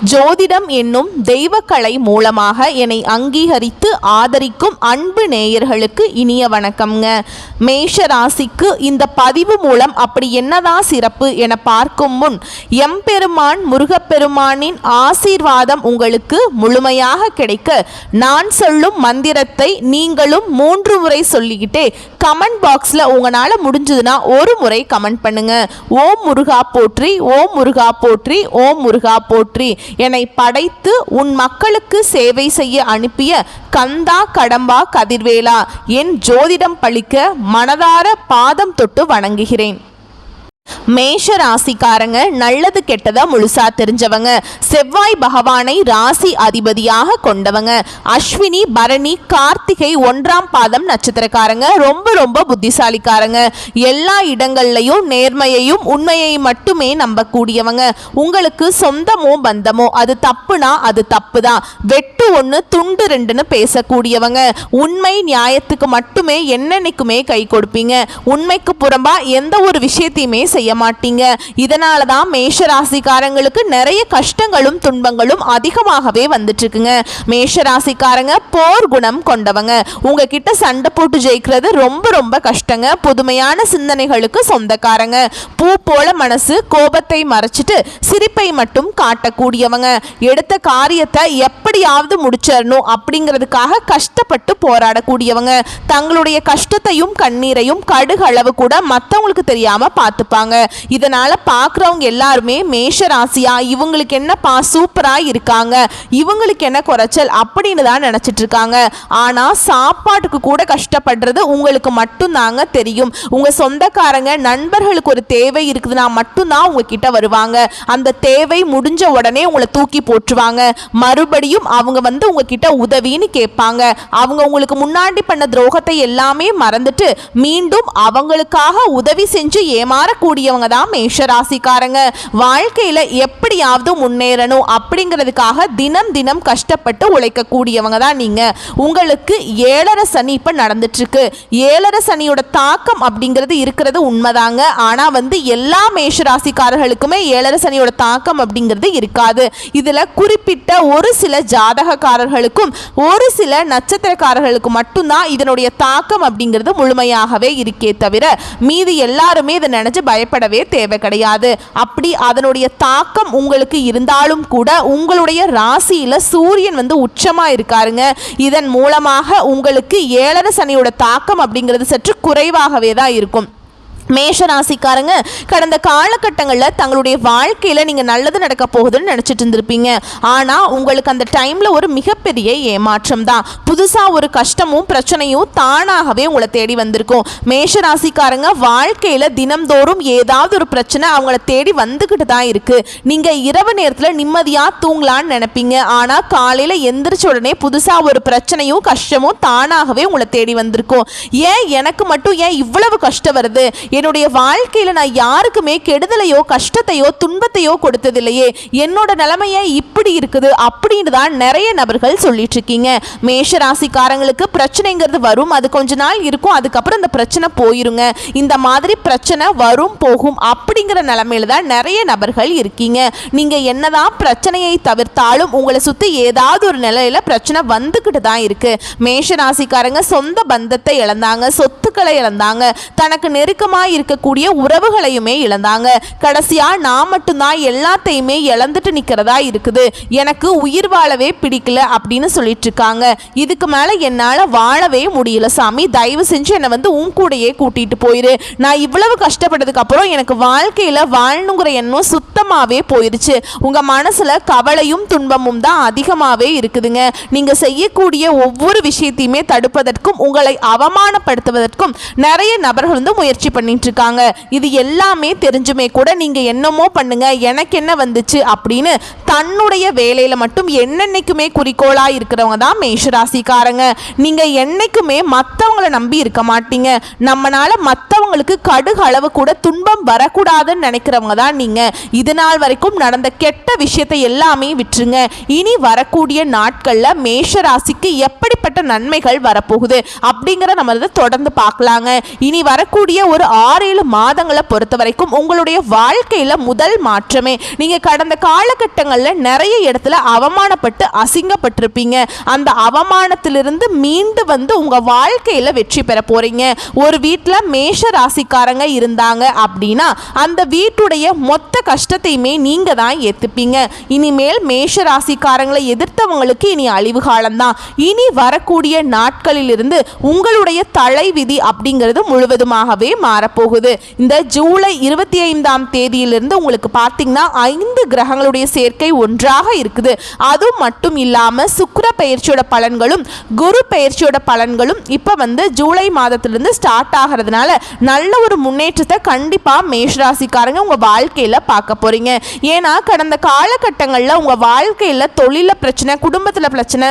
ஜோதிடம் என்னும் தெய்வக்கலை மூலமாக என்னை அங்கீகரித்து ஆதரிக்கும் அன்பு நேயர்களுக்கு இனிய வணக்கம்ங்க. மேஷ ராசிக்கு இந்த பதிவு மூலம் அப்படி என்னதான் சிறப்பு என பார்க்கும் முன் எம்பெருமான் முருகப்பெருமானின் ஆசீர்வாதம் உங்களுக்கு முழுமையாக கிடைக்க நான் சொல்லும் மந்திரத்தை நீங்களும் 3 முறை சொல்லிக்கிட்டே கமெண்ட் பாக்ஸில் உங்களால் முடிஞ்சதுன்னா ஒரு முறை கமெண்ட் பண்ணுங்க. ஓம் முருகா போற்றி, ஓம் முருகா போற்றி, ஓம் முருகா போற்றி. என்னை படைத்து உன் மக்களுக்கு சேவை செய்ய அனுப்பிய கந்தா கடம்பா கதிர்வேலா, என் ஜோதிடம் பழிக்க மனதார பாதம் தொட்டு வணங்குகிறேன். மேஷ ராசிக்காரங்க நல்லது கெட்டதா முழுசா தெரிஞ்சவங்க. செவ்வாய் பகவானை ராசி அதிபதியாக கொண்டவங்க. அஸ்வினி பரணி கார்த்திகை 1ஆம் பாதம் நட்சத்திரக்காரங்க. ரொம்ப ரொம்ப புத்திசாலிக்காரங்க. எல்லா இடங்கள்லையும் நேர்மையையும் உண்மையை மட்டுமே நம்பக்கூடியவங்க. உங்களுக்கு சொந்தமோ பந்தமோ அது தப்புனா அது தப்பு தான், வெட்டு 1 துண்டு 2ன்னு பேசக்கூடியவங்க. உண்மை நியாயத்துக்கு மட்டுமே என்னன்னைக்குமே கை கொடுப்பீங்க. உண்மைக்கு புறம்பா எந்த ஒரு விஷயத்தையுமே செய்ய மாட்டீங்க. இதனால தான் மேஷ ராசிக்காரங்களுக்கு நிறைய கஷ்டங்களும் துன்பங்களும் அதிகமாகவே வந்துட்டு இருக்குங்க. மேஷ ராசிக்காரங்க போர் குணம் கொண்டவங்க. உங்ககிட்ட சண்டை போட்டு ஜெயிக்கிறது ரொம்ப ரொம்ப கஷ்டங்க. புதுமையான சிந்தனைகளுக்கு சொந்தக்காரங்க. பூ போல மனசு, கோபத்தை மறைச்சிட்டு சிரிப்பை மட்டும் காட்டக்கூடியவங்க. எடுத்த காரியத்தை எப்படியாவது முடிச்சிடணும் அப்படிங்கிறதுக்காக கஷ்டப்பட்டு போராடக்கூடியவங்க. தங்களுடைய கஷ்டத்தையும் கண்ணீரையும் கடுகளவு கூட மற்றவங்களுக்கு தெரியாம பார்த்துப்பாங்க. இதனால பார்க்குறவங்க எல்லாருமே மேஷ ராசியா இவங்களுக்கு என்னப்பா சூப்பரா இருக்காங்க, இவங்களுக்கு என்ன குறைச்சல் அப்படின்னு தான் நினைச்சிட்டு இருக்காங்க. ஆனா சாப்பாட்டுக்கு கூட கஷ்டப்படுறது உங்களுக்கு மட்டும்தாங்க தெரியும். உங்க சொந்தக்காரங்க நண்பர்களுக்கு ஒரு தேவை இருக்குதுன்னா மட்டும்தான் உங்ககிட்ட வருவாங்க. அந்த தேவை முடிஞ்ச உடனே உங்களை தூக்கி போட்டுருவாங்க. மறுபடியும் அவங்க வந்து உங்ககிட்ட உதவின்னு கேட்பாங்க. அவங்க உங்களுக்கு முன்னாடி பண்ண துரோகத்தை எல்லாமே மறந்துட்டு மீண்டும் அவங்களுக்காக உதவி செஞ்சு ஏமாறக்கூடியவங்க தான் மேஷ ராசிக்காரங்க. வாழ்க்கையில எப்படியாவது முன்னேறணும் அப்படிங்கிறதுக்காக தினம் தினம் கஷ்டப்பட்டு உழைக்கக்கூடியவங்க தான் நீங்க. உங்களுக்கு 7.5 சனி இப்ப நடந்துட்டு இருக்கு. 7.5 சனியோட தாக்கம் அப்படிங்கிறது இருக்கிறது உண்மைதாங்க. ஆனா வந்து எல்லா மேஷ ராசிக்காரர்களுக்குமே 7.5 சனியோட தாக்கம் அப்படிங்கிறது இருக்காது. இதுல குறிப்பிட்ட ஒரு சில ஜாதகக்காரர்களுக்கும் ஒரு சில நட்சத்திரக்காரர்களுக்கு மட்டும்தான் இதனுடைய தாக்கம் அப்படிங்கிறது முழுமையாகவே இருக்கே தவிர மீதி எல்லாருமே இதை நினைச்சு பயப்படவே தேவை கிடையாது. அப்படி அதனுடைய தாக்கம் உங்களுக்கு இருந்தாலும் கூட உங்களுடைய ராசியில சூரியன் வந்து உச்சமா இருக்காருங்க. இதன் மூலமாக உங்களுக்கு 7.5 சனியோட தாக்கம் அப்படிங்கிறது சற்று குறைவாகவே தான் இருக்கும். மேஷ ராசிக்காரங்க கடந்த காலகட்டங்களில் தங்களுடைய வாழ்க்கையில் நீங்கள் நல்லது நடக்க போகுதுன்னு நினச்சிட்டு இருந்திருப்பீங்க. ஆனால் உங்களுக்கு அந்த டைமில் ஒரு மிகப்பெரிய ஏமாற்றம் தான். புதுசாக ஒரு கஷ்டமும் பிரச்சனையும் தானாகவே உங்களை தேடி வந்திருக்கும். மேஷ ராசிக்காரங்க வாழ்க்கையில் தினம்தோறும் ஏதாவது ஒரு பிரச்சனை அவங்கள தேடி வந்துக்கிட்டு தான் இருக்குது. நீங்கள் இரவு நேரத்தில் நிம்மதியாக தூங்கலான்னு நினைப்பீங்க. ஆனால் காலையில் எந்திரிச்ச உடனே புதுசாக ஒரு பிரச்சனையும் கஷ்டமும் தானாகவே உங்களை தேடி வந்திருக்கும். ஏன் எனக்கு மட்டும் ஏன் இவ்வளவு கஷ்டம் வருது, என்னுடைய வாழ்க்கையில நான் யாருக்குமே கெடுதலையோ கஷ்டத்தையோ துன்பத்தையோ கொடுத்ததில்லையே, என்னோட நிலைமையே இப்படி இருக்குது அப்படின்னு தான் நிறைய நபர்கள் சொல்லிட்டு இருக்கீங்க. மேஷ ராசிக்காரங்களுக்கு பிரச்சனைங்கிறது வரும், அது கொஞ்ச நாள் இருக்கும், அதுக்கப்புறம் இந்த பிரச்சனை போயிருங்க. இந்த மாதிரி பிரச்சனை வரும் போகும் அப்படிங்கிற நிலைமையில தான் நிறைய நபர்கள் இருக்கீங்க. நீங்க என்னதான் பிரச்சனையை தவிர்த்தாலும் உங்களை சுத்தி ஏதாவது ஒரு நிலையில பிரச்சனை வந்துகிட்டு தான் இருக்கு. மேஷ ராசிக்காரங்க சொந்த பந்தத்தை இழந்தாங்க, சொத்துக்களை இழந்தாங்க, தனக்கு நெருக்கமா இருக்கக்கூடிய உறவுகளையுமே இழந்தாங்க. கடைசியா நான் மட்டும்தான் எல்லாத்தையுமே இழந்துட்டு நிக்கிறதா இருக்குது, எனக்கு உயிர் வாழவே பிடிக்கல அப்படின்னு சொல்லிட்டு இருக்காங்க. இதுக்கு மேல என்னால வாழவே முடியல சாமி, தயவு செஞ்சு என்னை வந்து உன் கூடையே கூட்டிட்டு போயிரு. நான் இவ்வளவு கஷ்டப்பட்டதுக்கு அப்புறம் எனக்கு வாழ்க்கையில வாழணுங்கிற எண்ணம் சுத்தமாவே போயிருச்சு. உங்க மனசுல கவலையும் துன்பமும் தான் அதிகமாவே இருக்குதுங்க. நீங்க செய்யக்கூடிய ஒவ்வொரு விஷயத்தையுமே தடுப்பதற்கும் உங்களை அவமானப்படுத்துவதற்கும் நிறைய நபர்கள் வந்து முயற்சி பண்ணிட்டு இருக்காங்க. இது எல்லாமே தெரிஞ்சுமே கூட நீங்க என்னமோ பண்ணுங்க, எனக்கு என்ன வந்துச்சு அப்படின்னு தன்னுடைய வேலையில மட்டும் என்னன்னைக்குமே குறிக்கோளா இருக்கிறவங்க தான் மேஷ ராசிக்காரங்க. நீங்க என்னைக்குமே மற்றவங்களை நம்பி இருக்க மாட்டீங்க. நம்மனால மற்றவங்களுக்கு கடுகு அளவு கூட துன்பம் வரக்கூடாதுன்னு நினைக்கிறவங்க தான் நீங்க. இது நாள் வரைக்கும் நடந்த கெட்ட விஷயத்தை எல்லாமே விட்டுருங்க. இனி வரக்கூடிய நாட்கள்ல மேஷ ராசிக்கு எப்படிப்பட்ட நன்மைகள் வரப்போகுது அப்படிங்கிற நம்ம தொடர்ந்து பார்க்கலாங்க. இனி வரக்கூடிய ஒரு 6-7 மாதங்களை பொறுத்த வரைக்கும் உங்களுடைய வாழ்க்கையில முதல் மாற்றமே. நீங்க கடந்த காலகட்டங்களில் நிறைய இடத்துல அவமானப்பட்டு அசிங்கப்பட்டிருப்பீங்க. அந்த அவமானத்திலிருந்து மீண்டு வந்து உங்க வாழ்க்கையில வெற்றி பெற போறீங்க. ஒரு வீட்டில் மேஷ ராசிக்காரங்க இருந்தாங்க அப்படின்னா அந்த வீட்டுடைய மொத்த கஷ்டத்தையுமே நீங்க தான் ஏத்துப்பீங்க. இனிமேல் மேஷ ராசிக்காரங்களை எதிர்த்தவங்களுக்கு இனி அழிவு காலம்தான். இனி வரக்கூடிய நாட்களிலிருந்து உங்களுடைய தலைவிதி அப்படிங்கிறது முழுவதுமாகவே மாறப்போகுது. இந்த ஜூலை 25ஆம் தேதியிலிருந்து உங்களுக்கு பார்த்தீங்கன்னா 5 கிரகங்களுடைய சேர்க்கை ஒன்றாக இருக்குது. அது மட்டும் இல்லாம சுக்கிர பெயர்ச்சியோட பலன்களும் குரு பெயர்ச்சியோட பலன்களும் இப்ப வந்து ஜூலை மாதத்திலிருந்து ஸ்டார்ட் ஆகிறதுனால நல்ல ஒரு முன்னேற்றத்தை கண்டிப்பா மேஷராசிக்காரங்க உங்க வாழ்க்கையில பார்க்க போறீங்க. ஏன்னா கடந்த காலகட்டங்களில் உங்க வாழ்க்கையில தொழில பிரச்சனை, குடும்பத்துல பிரச்சனை,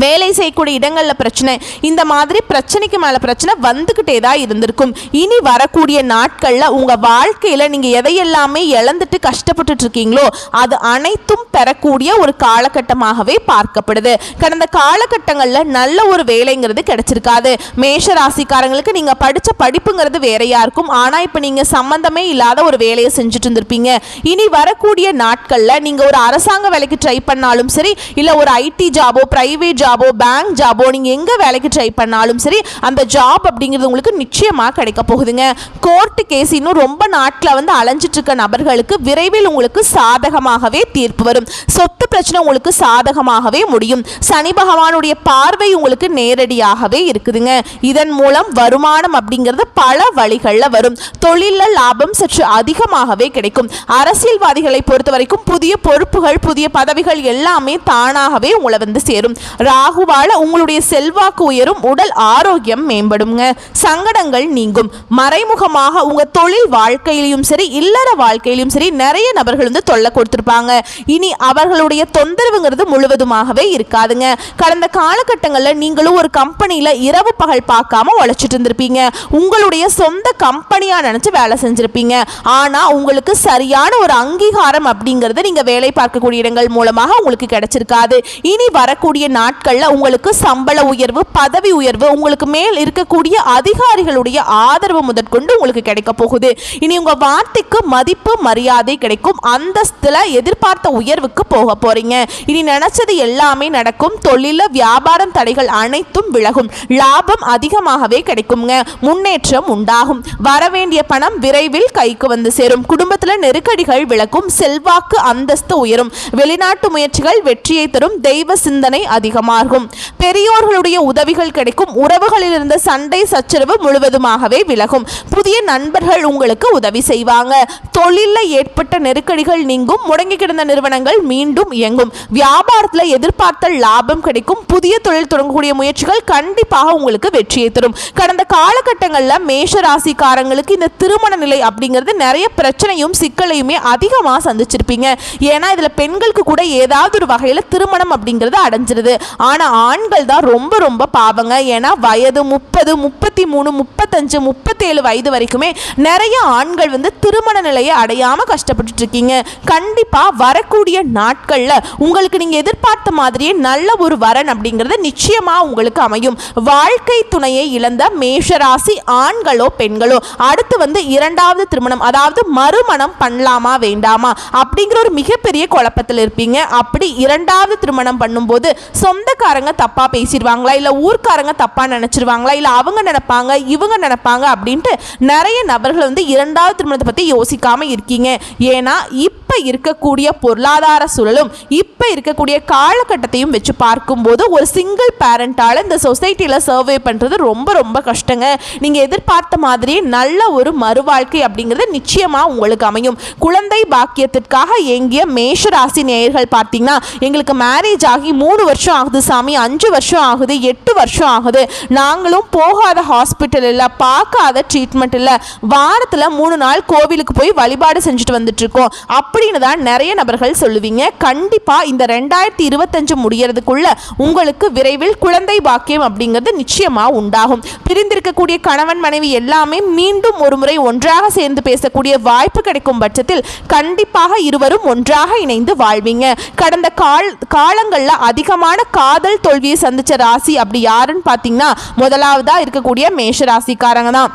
வேலை செய்யக்கூடிய இடங்களில் பிரச்சனை, இந்த மாதிரி பிரச்சனைக்கு மேலே பிரச்சனை வந்துக்கிட்டே தான் இருந்திருக்கும். இனி வரக்கூடிய நாட்களில் உங்கள் வாழ்க்கையில் நீங்கள் எதையெல்லாமே இழந்துட்டு கஷ்டப்பட்டுட்டு இருக்கீங்களோ அது அனைத்தும் பெறக்கூடிய ஒரு காலகட்டமாகவே பார்க்கப்படுது. கடந்த காலகட்டங்களில் நல்ல ஒரு வேலைங்கிறது கிடைச்சிருக்காது. மேஷ ராசிக்காரங்களுக்கு நீங்கள் படித்த படிப்புங்கிறது வேறையாக இருக்கும். ஆனால் இப்போ நீங்கள் சம்மந்தமே இல்லாத ஒரு வேலையை செஞ்சுட்டு இருந்திருப்பீங்க. இனி வரக்கூடிய நாட்களில் நீங்கள் ஒரு அரசாங்க வேலைக்கு ட்ரை பண்ணாலும் சரி, இல்லை ஒரு ஐடி ஜாபோ, பிரைவேட் ஜாபோ, பேங்க் ஜாபோ, நீங்க எங்க வேலைக்கு ட்ரை பண்ணாலும் சரி அந்த ஜாப் அப்படிங்கிறது உங்களுக்கு நிச்சயமா கிடைக்க போகுதுங்க. கோர்ட் கேஸ் இன்னும் ரொம்ப நாட்களை வந்து அலைஞ்சிட்டு இருக்க நபர்களுக்கு விரைவில் உங்களுக்கு சாதகமாகவே தீர்ப்பு வரும். சொத்து பிரச்சனை உங்களுக்கு சாதகமாகவே முடியும். சனி பகவானுடைய பார்வை உங்களுக்கு நேரடியாகவே இருக்குதுங்க. இதன் மூலம் வருமானம் அப்படிங்கிறது பல வழிகளில் வரும். தொழில லாபம் சற்று அதிகமாகவே கிடைக்கும். அரசியல்வாதிகளை பொறுத்த வரைக்கும் புதிய பொறுப்புகள், புதிய பதவிகள் எல்லாமே தானாகவே உங்களை வந்து சேரும். ராகுவால உங்களுடைய செல்வாக்கு உயரும், உடல் ஆரோக்கியம் மேம்படுங்க, சங்கடங்கள் நீங்கும். மறைமுகமாக உங்க தொழில் வாழ்க்கையிலும் சரி, இல்லற வாழ்க்கையிலும் சரி நிறைய நபர்கள் வந்து தொல்லை கொடுத்திருப்பாங்க. இனி அவர்களுடைய தொந்தரவுங்கிறது முழுவதுமாகவே இருக்காதுங்க. கடந்த காலகட்டங்களில் நீங்களும் ஒரு கம்பெனியில இரவு பகல் பார்க்காம உழைச்சிட்டு இருந்திருப்பீங்க. உங்களுடைய சொந்த கம்பெனியா நினைச்சு வேலை செஞ்சிருப்பீங்க. ஆனா உங்களுக்கு சரியான ஒரு அங்கீகாரம் அப்படிங்கிறது நீங்க வேலை பார்க்கக்கூடிய இடங்கள் மூலமாக உங்களுக்கு கிடைச்சிருக்காது. இனி வரக்கூடிய நாட்கள் உங்களுக்கு சம்பள உயர்வு, பதவி உயர்வு, உங்களுக்கு மேல் இருக்கக்கூடிய அதிகாரிகளுடைய ஆதரவு முதற்கொண்டு உங்களுக்கு கிடைக்க போகுது. இனி உங்க வார்த்தைக்கு மதிப்பு, மரியாதை கிடைக்கும். அந்தஸ்துல எதிர்பார்த்த உயர்வுக்கு போக போறீங்க. இனி நினைச்சது எல்லாமே நடக்கும். தொழில வியாபாரம் தடைகள் அனைத்தும் விலகும். லாபம் அதிகமாகவே கிடைக்குங்க. முன்னேற்றம் உண்டாகும். வரவேண்டிய பணம் விரைவில் கைக்கு வந்து சேரும். குடும்பத்துல நெருக்கடிகள் விலகும். செல்வாக்கு, அந்தஸ்து உயரும். வெளிநாட்டு முயற்சிகள் வெற்றியை தரும். தெய்வ சிந்தனை அதிகமாகும். பெரியோர்களுடைய உதவிகள் கிடைக்கும். உறவுகளில் இருந்த சண்டை சச்சரவு முழுவதுமாகவே விலகும். புதிய நண்பர்கள் உங்களுக்கு உதவி செய்வாங்க. தொழிலில் ஏற்பட்ட நெருக்கடிகள் நீங்கும். முடங்கி கிடந்த நிறுவனங்கள் மீண்டும் இயங்கும். வியாபாரத்தில் எதிர்பார்த்த லாபம் கிடைக்கும். புதிய தொழில் தொடங்கக்கூடிய முயற்சிகள் கண்டிப்பாக உங்களுக்கு வெற்றியை தரும். கடந்த காலகட்டங்களில் மேஷ ராசிக்காரங்களுக்கு இந்த திருமண நிலை அப்படிங்கிறது நிறைய பிரச்சனையும் சிக்கலையுமே அதிகமாக சந்திச்சிருப்பீங்க. ஏன்னா இதில் பெண்களுக்கு கூட ஏதாவது ஒரு வகையில் திருமணம் அப்படிங்கிறது அடைஞ்சிருது. ஆனால் ஆண்கள் தான் ரொம்ப ரொம்ப பாவங்க. ஏன்னா வயது 30, 33, 35, 37 வயது வரைக்குமே நிறைய ஆண்கள் வந்து திருமண நிலையை அடையாமல் கஷ்டப்பட்டு இருக்கீங்க. கண்டிப்பாக வரக்கூடிய நாட்களில் உங்களுக்கு நீங்கள் எதிர்பார்த்த மாதிரியே நல்ல ஒரு வரன் அப்படிங்கிறது நிச்சயமாக உங்களுக்கு அமையும். வாழ்க்கை துணையை இழந்த மேஷராசி ஆண்களோ பெண்களோ அடுத்து வந்து 2வது திருமணம், அதாவது மறுமணம் பண்ணலாமா வேண்டாமா அப்படிங்கிற ஒரு மிகப்பெரிய குழப்பத்தில் இருப்பீங்க. அப்படி 2வது திருமணம் பண்ணும்போது சொந்தக்காரங்க தப்பா பேசிடுவாங்களா, இல்லை ஊர்க்காரங்க தப்பா நினைச்சிருவாங்களா, இல்லை அவங்க நினைப்பாங்க இவங்க நினைப்பாங்க அப்படின்ட்டு நிறைய நபர்கள் வந்து 2வது திருமணத்தை பற்றி யோசிக்காம இருக்கீங்க. ஏன்னா இப்போ இருக்கக்கூடிய பொருளாதார சூழலும் இப்போ இருக்கக்கூடிய காலகட்டத்தையும் வச்சு பார்க்கும்போது ஒரு சிங்கிள் பேரண்டால் இந்த சொசைட்டியில் சர்வே பண்ணுறது ரொம்ப ரொம்ப கஷ்டங்க. நீங்கள் எதிர்பார்த்த மாதிரி நல்ல ஒரு மறுவாழ்க்கை அப்படிங்கிறது நிச்சயமாக உங்களுக்கு அமையும். குழந்தை பாக்கியத்திற்காக ஏங்கிய மேஷராசி நேயர்கள் பார்த்தீங்கன்னா எங்களுக்கு மேரேஜ் ஆகி 3 வருஷம் ஆகுது சாமி, 5 வருஷம் ஆகுது, 8 வருஷம் ஆகுது, நாங்களும் போகாத ஹாஸ்பிட்டல் இல்லை, பார்க்காத ட்ரீட்மெண்ட் இல்லை, வாரத்தில் 3 நாள் கோவிலுக்கு போய் வழிபாடு செஞ்சுட்டு வந்துட்டு இருக்கோம் அப்படின்னு தான் நிறைய நபர்கள் சொல்லுவீங்க. கண்டிப்பாக இந்த 2025 முடியறதுக்குள்ள உங்களுக்கு விரைவில் குழந்தை பாக்கியம் அப்படிங்கிறது நிச்சயமாக உண்டாகும். பிரிந்திருக்கக்கூடிய கணவன் மனைவி எல்லாமே மீண்டும் ஒரு முறை ஒன்றாக சேர்ந்து பேசக்கூடிய வாய்ப்பு கிடைக்கும் பட்சத்தில் கண்டிப்பாக இருவரும் ஒன்றாக இணைந்து வாழ்வீங்க. கடந்த காலங்களில் அதிகமான காதல் தோல்வியை சந்திச்ச ராசி அப்படி யாருன்னு பார்த்தீங்கன்னா முதலாவதா இருக்கக்கூடிய மேஷ ராசிக்காரங்க தான்.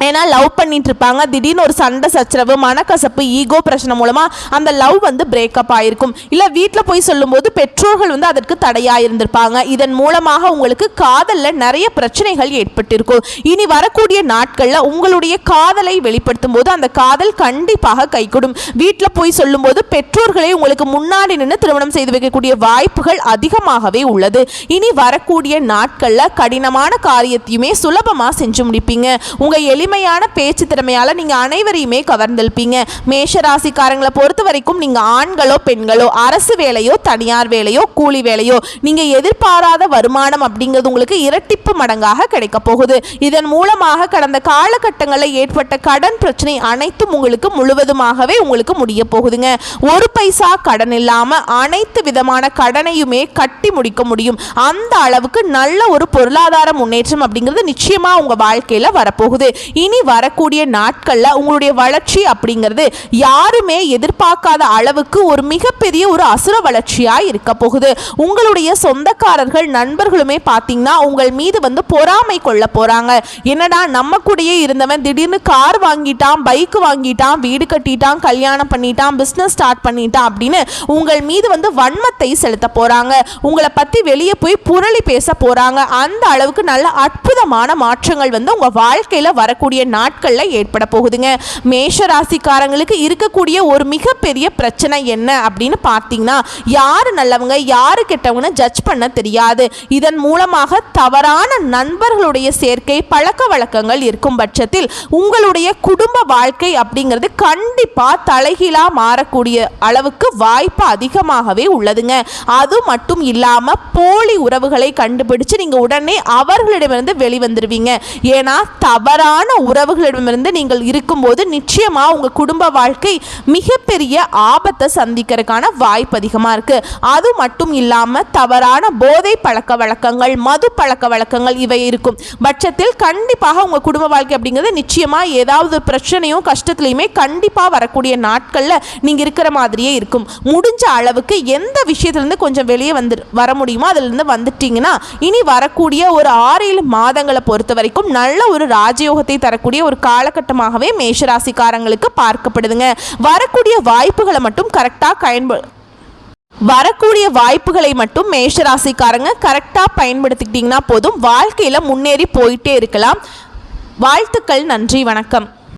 ஏன்னா லவ் பண்ணிட்டு இருப்பாங்க, திடீர்னு ஒரு சண்டை சச்சரவு, மனக்கசப்பு, ஈகோ பிரச்சனை மூலமாக அந்த லவ் வந்து பிரேக்கப் ஆகிருக்கும். இல்லை வீட்டில் போய் சொல்லும்போது பெற்றோர்கள் வந்து அதற்கு தடையாக இருந்திருப்பாங்க. இதன் மூலமாக உங்களுக்கு காதலில் நிறைய பிரச்சனைகள் ஏற்பட்டிருக்கும். இனி வரக்கூடிய நாட்களில் உங்களுடைய காதலை வெளிப்படுத்தும் போது அந்த காதல் கண்டிப்பாக கைகூடும். வீட்டில் போய் சொல்லும்போது பெற்றோர்களை உங்களுக்கு முன்னாடி நின்று திருமணம் செய்து வைக்கக்கூடிய வாய்ப்புகள் அதிகமாகவே உள்ளது. இனி வரக்கூடிய நாட்களில் கடினமான காரியத்தையுமே சுலபமாக செஞ்சு முடிப்பீங்க. உங்கள் எளிமையான பேச்சு திறமையால நீங்க அனைவரையுமே கவர்ந்திருப்பீங்க. மேஷ ராசிக்காரங்களை பொறுத்த வரைக்கும் நீங்க ஆண்களோ பெண்களோ, அரசு வேலையோ தனியார் வேலையோ கூலி வேலையோ, நீங்க எதிர்பாராத வருமானம் அப்படிங்கிறது உங்களுக்கு இரட்டிப்பு மடங்காக கிடைக்க போகுது. இதன் மூலமாக கடந்த காலகட்டங்களில் ஏற்பட்ட கடன் பிரச்சனை அனைத்தும் உங்களுக்கு முழுவதுமாகவே உங்களுக்கு முடிய போகுதுங்க. ஒரு பைசா கடன் இல்லாம அனைத்து விதமான கடனையுமே கட்டி முடிக்க முடியும். அந்த அளவுக்கு நல்ல ஒரு பொருளாதார முன்னேற்றம் அப்படிங்கிறது நிச்சயமா உங்க வாழ்க்கையில வரப்போகுது. இனி வரக்கூடிய நாட்கள்ல உங்களுடைய வளர்ச்சி அப்படிங்கிறது யாருமே எதிர்பார்க்காத அளவுக்கு ஒரு மிகப்பெரிய ஒரு அசுர வளர்ச்சியா இருக்க போகுது. உங்களுடைய சொந்தக்காரர்கள் நண்பர்களுமே பார்த்தீங்கன்னா உங்கள் மீது வந்து பொறாமை கொள்ள போறாங்க. என்னடா நம்ம கூடயே இருந்தவன் திடீர்னு கார் வாங்கிட்டான், பைக் வாங்கிட்டான், வீடு கட்டிட்டான், கல்யாணம் பண்ணிட்டான், பிசினஸ் ஸ்டார்ட் பண்ணிட்டான் அப்படின்னு உங்கள் மீது வந்து வன்மத்தை செலுத்த போறாங்க. உங்களை பத்தி வெளியே போய் புரளி பேச போறாங்க. அந்த அளவுக்கு நல்ல அற்புதமான மாற்றங்கள் வந்து உங்க வாழ்க்கையில வரக்கூடிய நாட்கள்ல ஏற்பட போகுதுங்க. மேஷ ராசிக்காரங்களுக்கு இருக்கக்கூடிய ஒரு மிகப்பெரிய பிரச்சனை என்ன அப்படின்னு பார்த்தீங்கன்னா, யாரு நல்லவங்க யாரு கெட்டவங்க ஜட்ஜ் பண்ண தெரியாது. இதன் மூலமாக தவறான நண்பர்களுடைய சேர்க்கை, பழக்க வழக்கங்கள் இருக்கும் பட்சத்தில் உங்களுடைய குடும்ப வாழ்க்கை அப்படிங்கிறது கண்டிப்பா தலைகீழா மாறக்கூடிய அளவுக்கு வாய்ப்பு அதிகமாகவே உள்ளதுங்க. அது மட்டும் இல்லாம போலி உறவுகளை கண்டுபிடிச்சு நீங்க உடனே அவர்களிடமிருந்து வெளிவந்துருவீங்க. ஏன்னா தவறான உறவுகளிடமிருந்து நீங்கள் இருக்கும்போது நிச்சயமா உங்க குடும்ப வாழ்க்கை மிகப்பெரிய ஆபத்தை சந்திக்கிறதுக்கான வாய்ப்பு அதிகமா இருக்கு. அது மட்டும் இல்லாம தவறான போதை பழக்க வழக்கங்கள், மது பழக்க வழக்கங்கள் இவை இருக்கும் பட்சத்தில் கண்டிப்பாக உங்க குடும்ப வாழ்க்கை அப்படிங்கிறது நிச்சயமா ஏதாவது பிரச்சனையும் கஷ்டத்துலையுமே கண்டிப்பா வரக்கூடிய நாட்கள்ல நீங்க இருக்கிற மாதிரியே இருக்கும். முடிஞ்ச அளவுக்கு எந்த விஷயத்திலிருந்து கொஞ்சம் வெளியே வர முடியுமோ அதுல இருந்து வந்துட்டீங்கன்னா இனி வரக்கூடிய ஒரு 6-7 மாதங்களை பொறுத்த வரைக்கும் நல்ல ஒரு ராஜயோகத்தை தரக்கூடிய ஒரு காலகட்டமாகவே மேஷராசிக்காரங்களுக்கு பார்க்கப்படுதுங்க. வரக்கூடிய வாய்ப்புகளை மட்டும் மேஷராசிக்காரங்க கரெக்டா பயன்படுத்திக்கிட்டீங்கன்னா போதும், வாழ்க்கையில முன்னேறி போயிட்டே இருக்கலாம். வாழ்த்துக்கள். நன்றி. வணக்கம்.